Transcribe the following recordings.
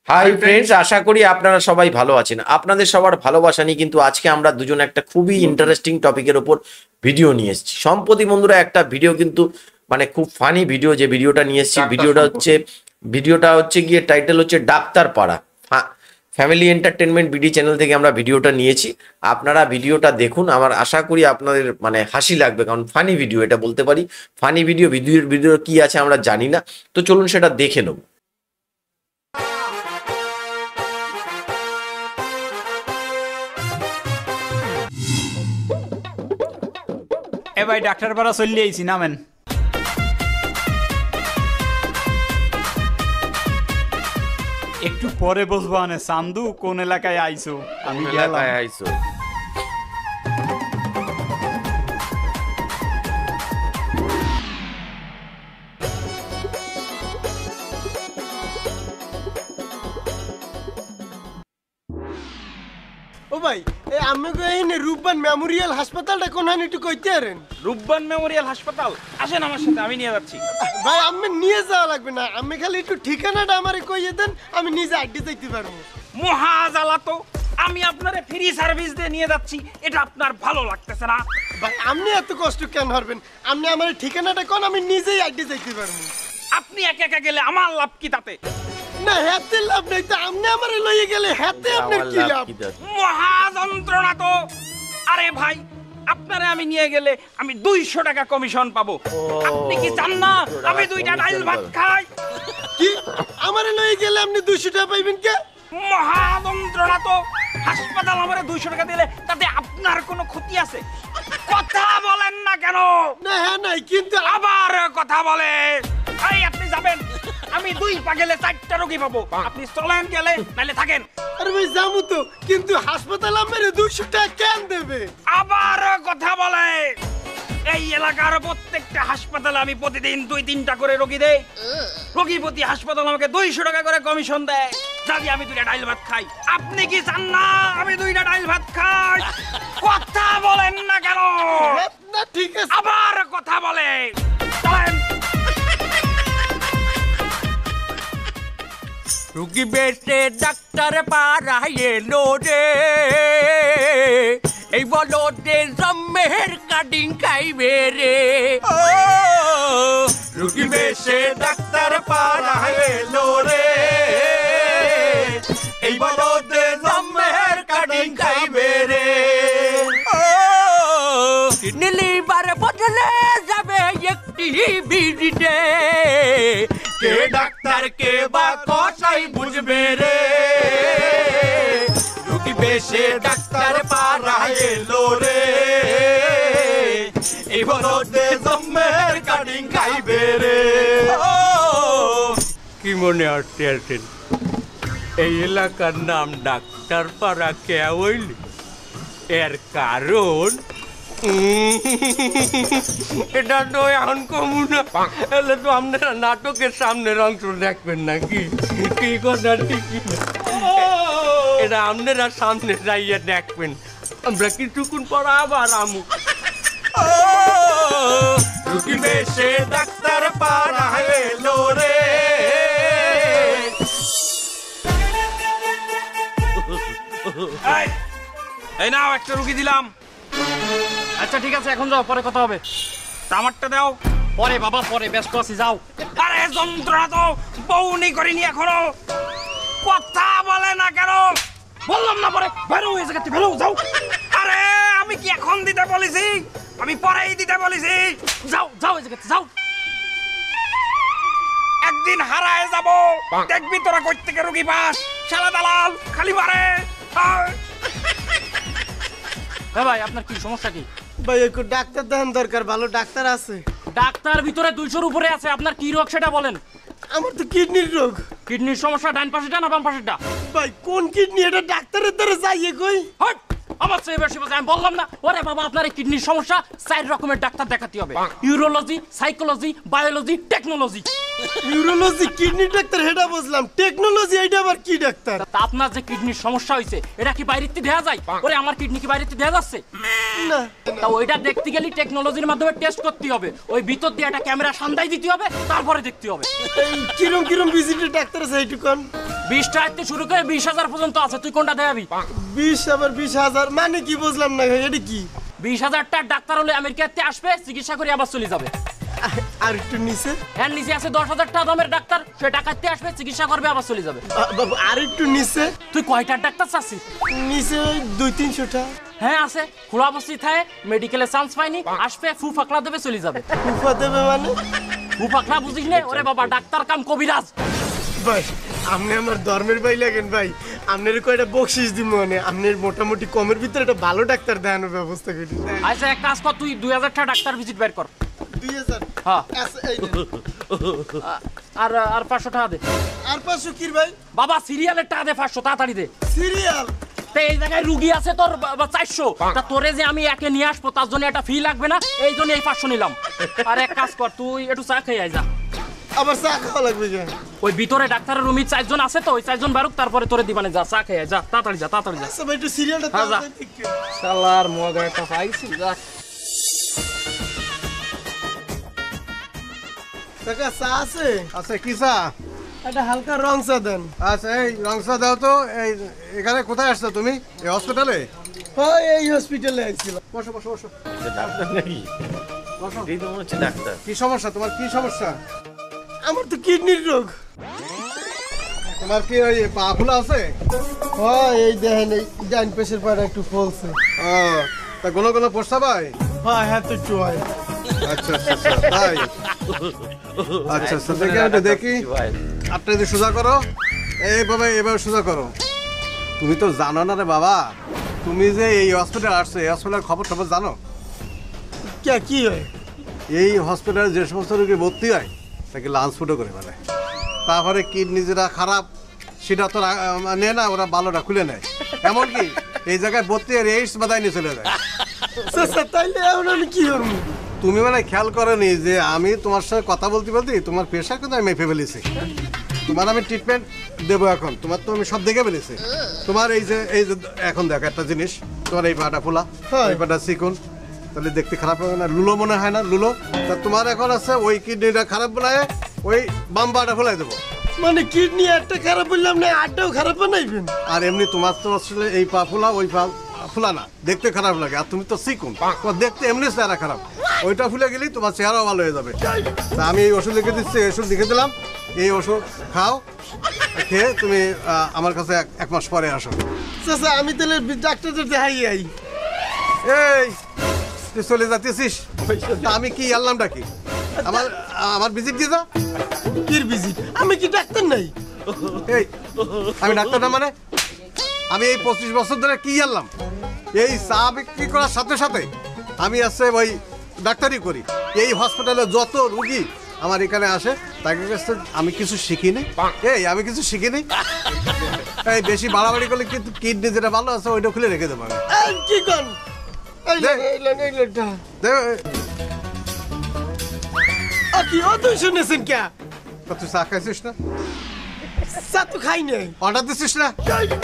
Hi friends, আশা করি আপনারা সবাই ভালো আছেন। আপনাদের সবার ভালোবাসা নিয়ে কিন্তু আজকে আমরা দুজন একটা খুবই ইন্টারেস্টিং টপিকের উপর ভিডিও নিয়ে এসেছি। সম্প্রতি বন্ধুরা একটা ভিডিও কিন্তু মানে খুব ফানি ভিডিও, যে ভিডিওটা নিয়ে এসেছি ভিডিওটা হচ্ছে গিয়ে টাইটেল হচ্ছে ডাক্তার পাড়া। ফ্যামিলি এন্টারটেনমেন্ট বিডি চ্যানেল থেকে আমরা ভিডিওটা নিয়েছি। আপনারা ভিডিওটা দেখুন, আমার আশা করি আপনাদের মানে হাসি লাগবে, কারণ ফানি ভিডিও এটা বলতে পারি। ফানি ভিডিও কি আছে আমরা জানি না, তো চলুন সেটা দেখে নেব। এ ভাই ডাক্তার পাড়া চলে আইছি, নামেন। একটু পরে বসবো। আনে চান্দু, কোন এলাকায় আইছো? আমি আইসো ও ভাই, আমি কইনি রূপবান মেমোরিয়াল হাসপাতালটা কোনখানে একটু কইতে পারেন? রূপবান মেমোরিয়াল হাসপাতাল, আসেন আমার সাথে, আমি নিয়ে যাচ্ছি। ভাই আমি নিয়ে যাওয়া লাগবে না, আমি খালি একটু ঠিকানাটা আমারে কইয়ে দেন, আমি নিজে আড্ডি যাইতে পারবো। মহাজালা তো, আমি আপনারে ফ্রি সার্ভিস দিয়ে নিয়ে যাচ্ছি, এটা আপনার ভালো লাগতেছে না? ভাই আপনি এত কষ্ট কেন করবেন? আপনি আমার ঠিকানাটা কোন, আমি নিজেই আড্ডি যাইতে পারবো। আপনি একা একা গেলে আমার লাভ কি তাতে? না হাতে লাভ নাই তো, আপনি আমারে লইয়ে গেলে হাতে আপনার কি লাভ? মহাযন্ত্রণা তো। আরে ভাই, আপনারে আমি নিয়ে গেলে আমি 200 টাকা কমিশন পাবো। আপনি কি চান না আমি 2টা ডাল ভাত খাই? কি আমারে লইয়ে গেলে আপনি 200 টাকা পাইবেন কে? মহাযন্ত্রণা তো। হাসপাতাল আমারে 200 টাকা দিলে তাতে আপনার কোনো ক্ষতি আছে? কথা বলেন না কেন? না হ্যাঁ নাই, কিন্তু আবার কথা বলে। এই আপনি যাবেন, আমি 2 পা গেলে 4টা রোগী পাবো। আপনি চলেন গেলে, নালে থাকেন। আরে ভাই যাবো তো, কিন্তু হাসপাতাল আমারে 200 টাকা কেন দেবে? আবার কথা বলে। এই এলাকার প্রত্যেকটা হাসপাতালে আমি প্রতিদিন 2-3টা করে রোগী দেই। রোগী প্রতি হাসপাতাল আমাকে 200 টাকা করে কমিশন দেয়, যদি আমি 2টা ডাল ভাত খাই। আপনি কি চান না আমি 2টা ডাল ভাত খাই? কথা বলেন না কেন? না ঠিক আছে। আবার কথা বলে। চলেন। রুগী বেশে ডাক্তার পাড়ায় এলো রে, এই বলো যে জম্মের কাটিং খাইবে রে। রুগী বেশে ডাক্তার পাড়ায় এলো রে, এই বলো যে জম্মের কাটিং খাইবে রে। নীলিবার বদলে যাবে একটি বিড়িতে, কে ডাক্তার কে বা কসাই বুঝবে রে। রুগী বেশে ডাক্তার পাড়ায় এলো রে, এই বলদে জম্মের কাটিং খাইবে রে। কি মনে আসছেন এই এলাকার নাম ডাক্তার পাড়া কে হইলি? এর কারণ এটা তো এখন কমু না, এলে তো আপনারা নাটকের সামনের অংশ দেখবেন নাকি? কি কথা ঠিকই না, এটা আপনারা সামনে যাইয়া দেখবেন। আমরা কিছুক্ষণ পর আবার আমু। রুগী বেশে ডাক্তার পাড়া এলো রে। এই নাও, একটা রুগী দিলাম। আচ্ছা ঠিক আছে, এখন যাও, পরে কথা হবে। আমারটা দাও। পরে বাবা, পরে, ব্যস্ত আছি, যাও। আরে যন্ত্রণা তো, বউনি করিনি এখনো। কথা বলে না কেন? বললাম না পরে, বেরো হয়ে যাচ্ছে, বেরো, যাও। আরে আমি কি এখন দিতে বলেছি? আমি পরেই দিতে বলেছি। যাও যাও, এই জায়গাতে যাও। একদিন হারায় যাব, দেখবি তোরা কই থেকে রুগী পাস। শালা দালাল খালি মারে। হ্যাঁ ভাই, আপনার কি সমস্যা? কি ভাই একটু ডাক্তার দেখান দরকার, ভালো ডাক্তার আছে? ডাক্তার ভিতরে 200-র উপরে আছে। আপনার কি রোগ সেটা বলেন। আমার তো কিডনির রোগ। কিডনির সমস্যা ডান পাশেটা না বাম পাশেটা? ভাই কোন কিডনি? এটা ডাক্তারের দ্বারা যাইয়ে কই? হট, আমার চেয়ে বেশি বলছে, আমি বললাম না? ওরে বাবা, আপনার এই কিডনির সমস্যা 4 রকমের ডাক্তার দেখাতে হবে। Urology, psychology, biology, technology. Urology kidney doctor হেডা বুঝলাম, টেকনোলজি এইটা আবার কি ডাক্তার? তা আপনার যে কিডনির সমস্যা হইছে, এটা কি বাইরেতে দেখা যায়? ওরে আমার কিডনি কি বাইরেতে দেখা যাচ্ছে? না। তা ওইটা দেখতে গেলে টেকনোলজির মাধ্যমে টেস্ট করতে হবে। ওই ভিতর দিয়ে একটা ক্যামেরা সান্দাই দিতে হবে, তারপরে দেখতে হবে। কিরম কিরম ভিজিটের ডাক্তার আছে এইটুকুন? 20 টাকা শুরু করে 20,000 পর্যন্ত আছে, তুই কোনটা দেখাবি? 20 আবার 20,000 মানে কি বুঝলাম না, এটা কি? 20,000 টাকা ডাক্তার হলে আমেরিকাতে আসবে, চিকিৎসা করে আবার চলে যাবে। আর একটু নিচে? এর নিচে আছে 10,000 টাকা দামের ডাক্তার, সে টাকাতে আসবে, চিকিৎসা করবে, আবার চলে যাবে। বাবু আর একটু নিচে? তুই কয়টার ডাক্তার চাচ্ছিস? নিচে 200-300 টাকা। হ্যাঁ আছে, খোলা অবস্থায় থাকে, মেডিকেলে চান্স পাইনি, আসবে ফু ফাকলা দেবে, চলে যাবে। ফুফা দেবে মানে? ফু ফাকলা বুঝিস না? ওরে বাবা, ডাক্তার কাম কবিরাজ। ভাই আপনি আমার ধর্মের ভাই লাগেন ভাই, আপনার কয়টা বকশিস দিব মানে, আপনার মোটামুটি কমের ভিতরে একটা ভালো ডাক্তার দেখানোর ব্যবস্থা করি। আচ্ছা এক কাজ কর, তুই 2,000 টাকা ডাক্তার ভিজিট বের কর। 2000? হ্যাঁ। আচ্ছা এই নেন। আর 500 টাকা দে। আর 500 কি ভাই? বাবা সিরিয়ালের টাকা দে 500, তাড়াতাড়ি দে। সিরিয়াল? তা এই জায়গায় রুগী আছে তোর 400, তা তোরে যে আমি একে নিয়ে আসবো তার জন্য একটা ফি লাগবে না, এই জন্য এই 500 নিলাম। আর এক কাজ কর, তুই একটু চা খেয়ে আয় যা। আবার চা খাওয়া লাগবে কেন? ওই ভিতরে ডাক্তারের রুমে 4 জন আছে তো, ওই 4 জন বারুক, তারপরে তোরে দিবানে যা, চা খেয়ে আয়, যা তাড়াতাড়ি যা, তাড়াতাড়ি যা। আচ্ছা ভাই একটু সিরিয়ালটা হ্যাঁ, যা। তাড়াতাড়ি দেখে। শালার মগা একটা পাইছি, যা। কাকা চা আছে? আচ্ছা কি চা? একটা হালকা রং চা দেন। আচ্ছা এই রংসা দাও তো। এই এখানে কোথায় আসছো তুমি? এই হসপিটালে? হ্যাঁ এই হসপিটালে আইছিল। বসো বসো বসো। ডাক্তার নাকি? বসো। এই তো মনে হচ্ছে ডাক্তার। কি সমস্যা তোমার? কি সমস্যা আমার তো কিডনির রোগ। তোমার? কি ওই পা ফুলা আছে? হ্যাঁ এই দেখেন এই ডাইন পেশের পাটা একটু ফলছে। ও তা কোনো কোনো প্রস্তাব হয়? হ্যাঁ হ্যাঁ তো একটু হয়। আচ্ছা আচ্ছা আচ্ছা, তাই? আচ্ছা আচ্ছা দেখি আমি একটু দেখি। ভাই, আপনি যদি সোজা করো, এইভাবে এভাবে সোজা করো। তুমি তো জানো না রে বাবা, তুমি যে এই হসপিটাল আসছো, এই হসপিটালের খবর টবর জানো? কি হয়? এই হসপিটালে যে সমস্ত রোগী ভর্তি হয় তাকে লাঞ্চ ফুটো করে ফেলে। তারপরে কিডনি যেটা খারাপ সেটা তো নেয় না, ওরা ভালোটা খুলে নেয়। এমনকি এই জায়গায় ভর্তি হয়ে এইডস বাধায় নিয়ে চলে যায়। স্যার তাইলে এখন আমি কি করবো? তুমি মানে খেয়াল করনি যে আমি তোমার সাথে কথা বলতে বলতে তোমার প্রেশার কিন্তু আমি মেপে ফেলেছি। তোমার আমি ট্রিটমেন্ট দেবো এখন। তোমার তো আমি সব দেখে ফেলেছি। তোমার এই যে এখন দেখো একটা জিনিস, তোমার এই পাটা ফোলা, এই পাটা চিকুন, তাহলে দেখতে খারাপ হবে না? লুলো মনে হয় না? লুলো। তা তোমার এখন আছে ওই কিডনিটা খারাপ বানায় ওই বাম পাটা ফেলাই দেবো। মানে কিডনি একটা খারাপ বললাম না, আটটাও খারাপ বানাইবেন? আর এমনি তোমার তো আসলে এই পা ফোলা ওই পা ফোলা না, দেখতে খারাপ লাগে। আর তুমি তো চিকুন, তোমার দেখতে এমনি চেহারা খারাপ। ওইটা ফুলে গেলেই তোমার চেহারাও ভালো হয়ে যাবে। তা আমি এই ওষুধ লিখে দিচ্ছি, এই ওষুধ লিখে দিলাম। এই ওষুধ খাও, খেয়ে তুমি আমার কাছে 1 মাস পরে আসো। চাচা আমি তাহলে ডাক্তারদের দেখাই আই। এই তুই চলে যাচ্ছিস? তা আমি কি আনলামটা কি? আমার ভিজিট দিয়ে যা। কির ভিজিট? আমি কি ডাক্তার নাই? এই আমি ডাক্তার না মানে? আমি এই 25 বছর ধরে কি জানলাম? এই চা বিক্রি করার সাথে সাথে আমি আছে ওই ডাক্তারি করি। এই হসপিটালে যত রুগী আমার এখানে আসে তাদের কাছে আমি কিছু শিখিনি। আমি কিছু শিখিনি। এই বেশি বাড়াবাড়ি করলে কিন্তু কিডনি যেটা ভালো আছে ওইটা খুলে রেখে দেবো আমি। কি কন? কি অত শুনেছেন কে? তুই চা খাইছিস না? চা তো খাই নাই। অর্ডার দিছিস না? যা, যা।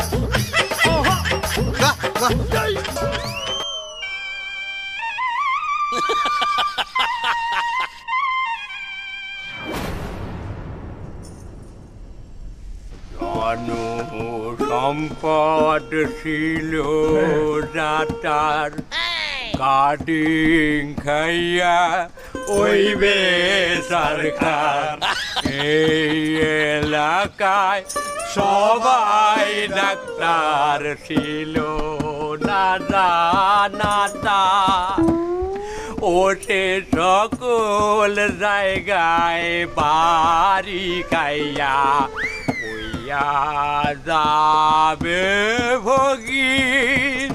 সম্পদ ছিল যাতার, কাটিং খাইয়া ওই সরকার। এই এলাকায় সবাই ডাক্তার ছিল না জানাতা। ও সে সকল জায়গায় বাড়ি খাইয়া হইয়া যাবে ভগিন।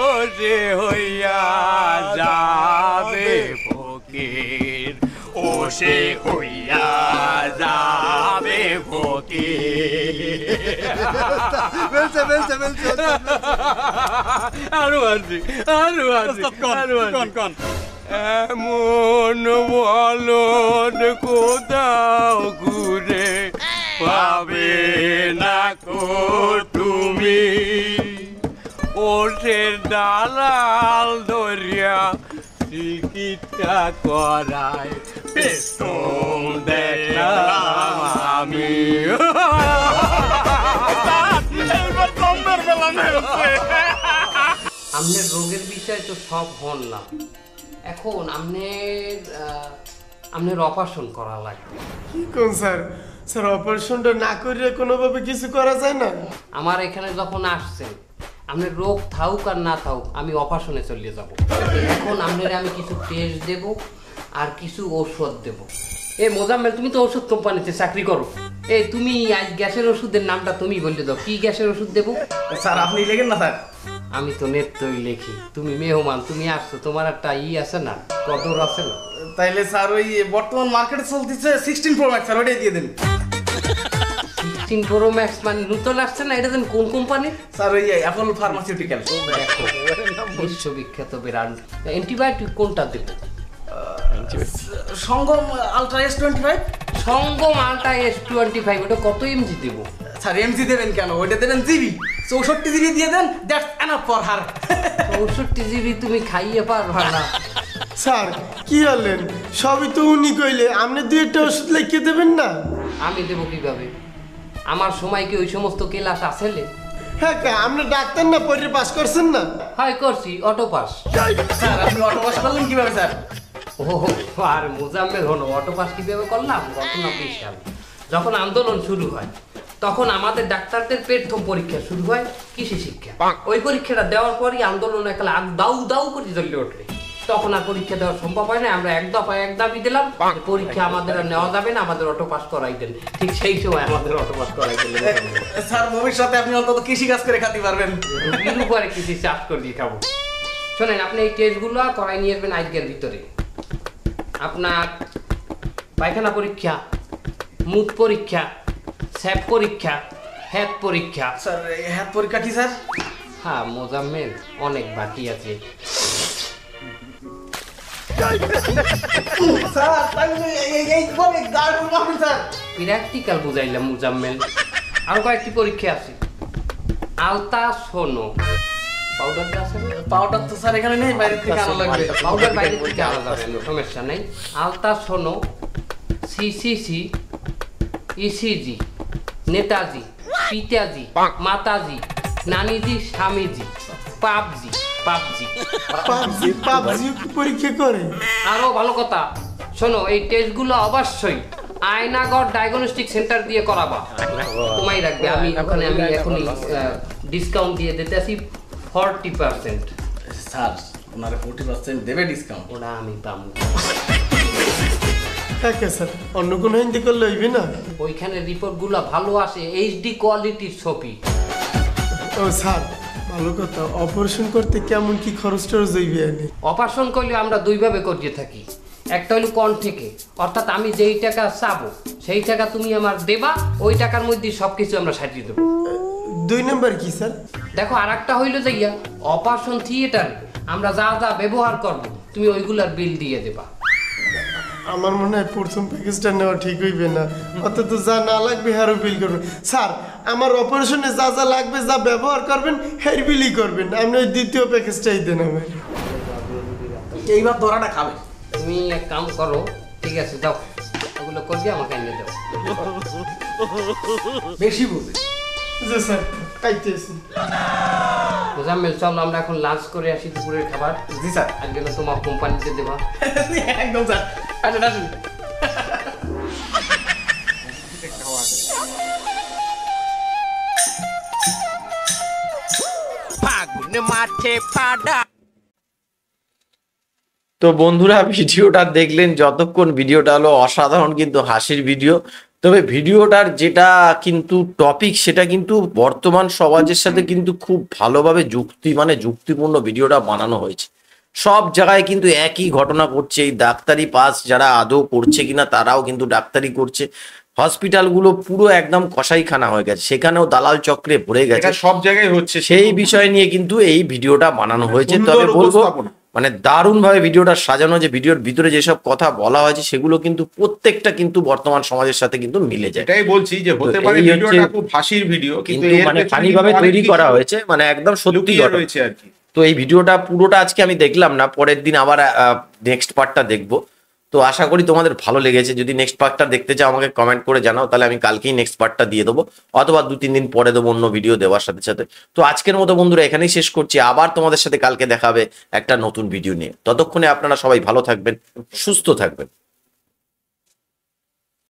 ও সে হইয়া যাবে ফকির। ও সে হইয়া যাবে ফকির। আরো আছি। এমন বলদ কোথাও ঘুরে পাবে না কো তুমি। ওঠের দালাল ধরিয়া চিকিৎসা করায় পেছন দেখলাম আমি। আপনার রোগের বিষয় তো সব হন না, এখন আপনার অপারেশন করা লাগবে। কি কোন স্যার? স্যার অপারেশনটা না করে কোনোভাবে কিছু করা যায় না? আমার এখানে যখন আসছেন, আপনার রোগ থাকুক আর না থাকুক, আমি অপারেশনে চলে যাব। এখন আপনার আমি কিছু টেস্ট দেব আর কিছু ঔষধ দেব। এ মোজাম্মেল, তুমি তো ওষুধ কোম্পানিতে চাকরি করো, এই তুমি আজ গ্যাসের ওষুধের নামটা তুমি বলে দাও, কি গ্যাসের ওষুধ দেবো? স্যার আপনি লেখেন না স্যার। আমি তো নেত্রই লেখি, তুমি মেহমান, তুমি আসছো, তোমার একটা আছে না, কদর আছে না? তাইলে স্যার ওই বর্তমান মার্কেটে চলতেছে 16 প্রো ম্যাক্স, স্যার ওটাই দিয়ে দেন। 16 প্রো ম্যাক্স মানে নতুন আসছে না, এটা দেন কোন কোম্পানি? স্যার ওই অ্যাপল ফার্মাসিউটিক্যাল। দেখো, বিশ্ববিখ্যাত ব্র্যান্ড। অ্যান্টিবায়োটিক কোনটা দেবো? সঙ্গম আলট্রা S25। সঙ্গম আলট্রা S25, ওটা কত এমজি দেবো? স্যার এমজি দেবেন কেন, ওইটা দেবেন জিবি, 64 জিবি দিয়ে দেন, that's enough for her. 64 GB তুমি খাইয়ে পারবা না। স্যার কি হলেন? সবই তো উনি কইলে, আপনি দুই একটা ওষুধ লিখে দেবেন না? আমি দেবো কিভাবে? আমার সময় কি ওই সমস্ত ক্লাস আসলে? হ্যাঁ, আপনি ডাক্তার না, পড়ে পাস করছেন না? হয় করছি, অটো পাস। স্যার আপনি অটো পাস করলেন কিভাবে স্যার? ও আর মোজাম্মেল হলো, অটো পাস কিভাবে করলাম? ঘটনা বিশাল। যখন আন্দোলন শুরু হয়, তখন আমাদের ডাক্তারদের প্রথম পরীক্ষা শুরু হয় কৃষি শিক্ষা। ওই পরীক্ষাটা দেওয়ার পরই আন্দোলন একলা দাউ দাউ করে জ্বলে ওঠে। তখন আর পরীক্ষা দেওয়া সম্ভব হয় না, আমরা এক দাবি দিলাম, পরীক্ষা আমাদের আর নেওয়া যাবে না, আমাদের অটো পাস করাই দেন। ঠিক সেই সময় আমাদের অটো পাস করাই দিলেন। স্যার ভবিষ্যতে আপনি অন্তত কৃষি কাজ করে খাতে পারবেন। রুগীর উপরে কৃষি চাষ করে দিয়ে খাবো। শোনেন, আপনি এই টেস্টগুলো করাই নিয়ে আসবেন আজকের ভিতরে। আপনার পায়খানা পরীক্ষা, মুখ পরীক্ষা, স্যাপ পরীক্ষা, হ্যাপ পরীক্ষা। স্যার হ্যাঁ পরীক্ষা কি স্যার? হ্যাঁ মোজাম্মেল, অনেক বাকি আছে। স্যার তাহলে এই বলে গার্ড মারুন স্যার। প্র্যাকটিক্যাল বুঝাইলাম মোজাম্মেল, আরো কয়েকটি পরীক্ষা আছে। আলতা সোনো পাউডার আছে না? পাউডার তো স্যার এখানে নেই, বাইরে থেকে আনা লাগবে। পাউডার বাইরে থেকে আনা যাবে না, সমস্যা নেই। আলতা সোনো, সিসিসি, ইসিজি, নেতাজি, পিতাজি, মাতাজি, নানিজি, স্বামীজি, পাবজি। পাবজি পরীক্ষা করে? আরো ভালো কথা, শোনো, এই টেস্টগুলো অবশ্যই আয়নাগড় ডায়াগনস্টিক সেন্টার দিয়ে করাবা। তোমায় রাখবে, আমি ওখানে আমি এখনই ডিসকাউন্ট দিয়ে দিতে আসি 40%। স্যার ওনারে 40% দেবে ডিসকাউন্ট? ওটা আমি পাবো। হ্যাঁ স্যার, অন্য কোনো হিন্দি করলে হইবে না? ওইখানে রিপোর্টগুলো ভালো আসে, এইচডি কোয়ালিটির ছবি। ও স্যার, ভালো কথা। অপারেশন করতে কেমন কি খরচ টরচ হইবে? অপারেশন করলে আমরা দুইভাবে করিয়ে থাকি। একটা হলো কন থেকে, অর্থাৎ আমি যেই টাকা চাবো সেই টাকা তুমি আমার দেবা, ওই টাকার মধ্যে সবকিছু আমরা সাজিয়ে দেবো। 2 নাম্বার কি স্যার? দেখো, আর একটা হইলো যে অপারেশন থিয়েটারে আমরা যা যা ব্যবহার করবো তুমি ওইগুলার বিল দিয়ে দেবা। আমার মনে হয় প্রথম প্যাকেজটা নেওয়া ঠিক হইবে না, অন্তত যা না লাগবে হ্যারও বিল করবেন। স্যার আমার অপারেশনে যা যা লাগবে, যা ব্যবহার করবেন হের বিলই করবেন। আপনি ওই দ্বিতীয় প্যাকেজটাই দেন আমার। এইবার ধরাটা খাবে। তুমি এক কাম করো, ঠিক আছে, যাও ওগুলো করবি, আমাকে এনে দাও। বেশি বুঝে। জি স্যার, আইতেছি। মোজাম্মেল, চলো আমরা এখন লাঞ্চ করে আসি, দুপুরের খাবার। জি স্যার। আজকে না তোমার কোম্পানিতে দেবা। একদম স্যার, আসেন আসেন। ফাগুন মাঠে পাডা। তো বন্ধুরা, ভিডিওটা দেখলেন, যতক্ষণ ভিডিওটা হলো অসাধারণ কিন্তু হাসির ভিডিও। তবে ভিডিওটার যেটা কিন্তু টপিক, সেটা কিন্তু বর্তমান সমাজের সাথে কিন্তু খুব ভালোভাবে যুক্তিপূর্ণ ভিডিওটা বানানো হয়েছে। সব জায়গায় কিন্তু একই ঘটনা ঘটছে। এই ডাক্তারি পাস যারা আদৌ করছে কিনা, তারাও কিন্তু ডাক্তারি করছে। হসপিটালগুলো পুরো একদম কসাইখানা হয়ে গেছে, সেখানেও দালাল চক্রে ভরে গেছে। এটা সব জায়গায় হচ্ছে। সেই বিষয় নিয়ে কিন্তু এই ভিডিওটা বানানো হয়েছে। তবে বলবো, মানে দারুণ ভাবে ভিডিওটা সাজানো, যে ভিডিওর ভিতরে যেসব কথা বলা হয়েছে সেগুলো কিন্তু প্রত্যেকটা কিন্তু বর্তমান সমাজের সাথে কিন্তু মিলে যায়। এটাই বলছি যে হতে পারে ভিডিওটা খুব হাসির ভিডিও, কিন্তু মানে ফানি ভাবে তৈরি করা হয়েছে, মানে একদম সত্যি রয়েছে আর কি। তো এই ভিডিওটা পুরোটা আজকে আমি দেখলাম না, পরের দিন আবার নেক্সট পার্টটা দেখবো। তো আশা করি তোমাদের ভালো লেগেছে। যদি নেক্সট পার্টটা দেখতে চাও আমাকে কমেন্ট করে জানাও, তাহলে আমি কালকেই নেক্সট পার্টটা দিয়ে দেবো, অথবা 2-3 দিন পরে দেবো অন্য ভিডিও দেওয়ার সাথে সাথে। তো আজকের মতো বন্ধুরা এখানেই শেষ করছি, আবার তোমাদের সাথে কালকে দেখা হবে একটা নতুন ভিডিও নিয়ে। ততক্ষণে আপনারা সবাই ভালো থাকবেন, সুস্থ থাকবেন।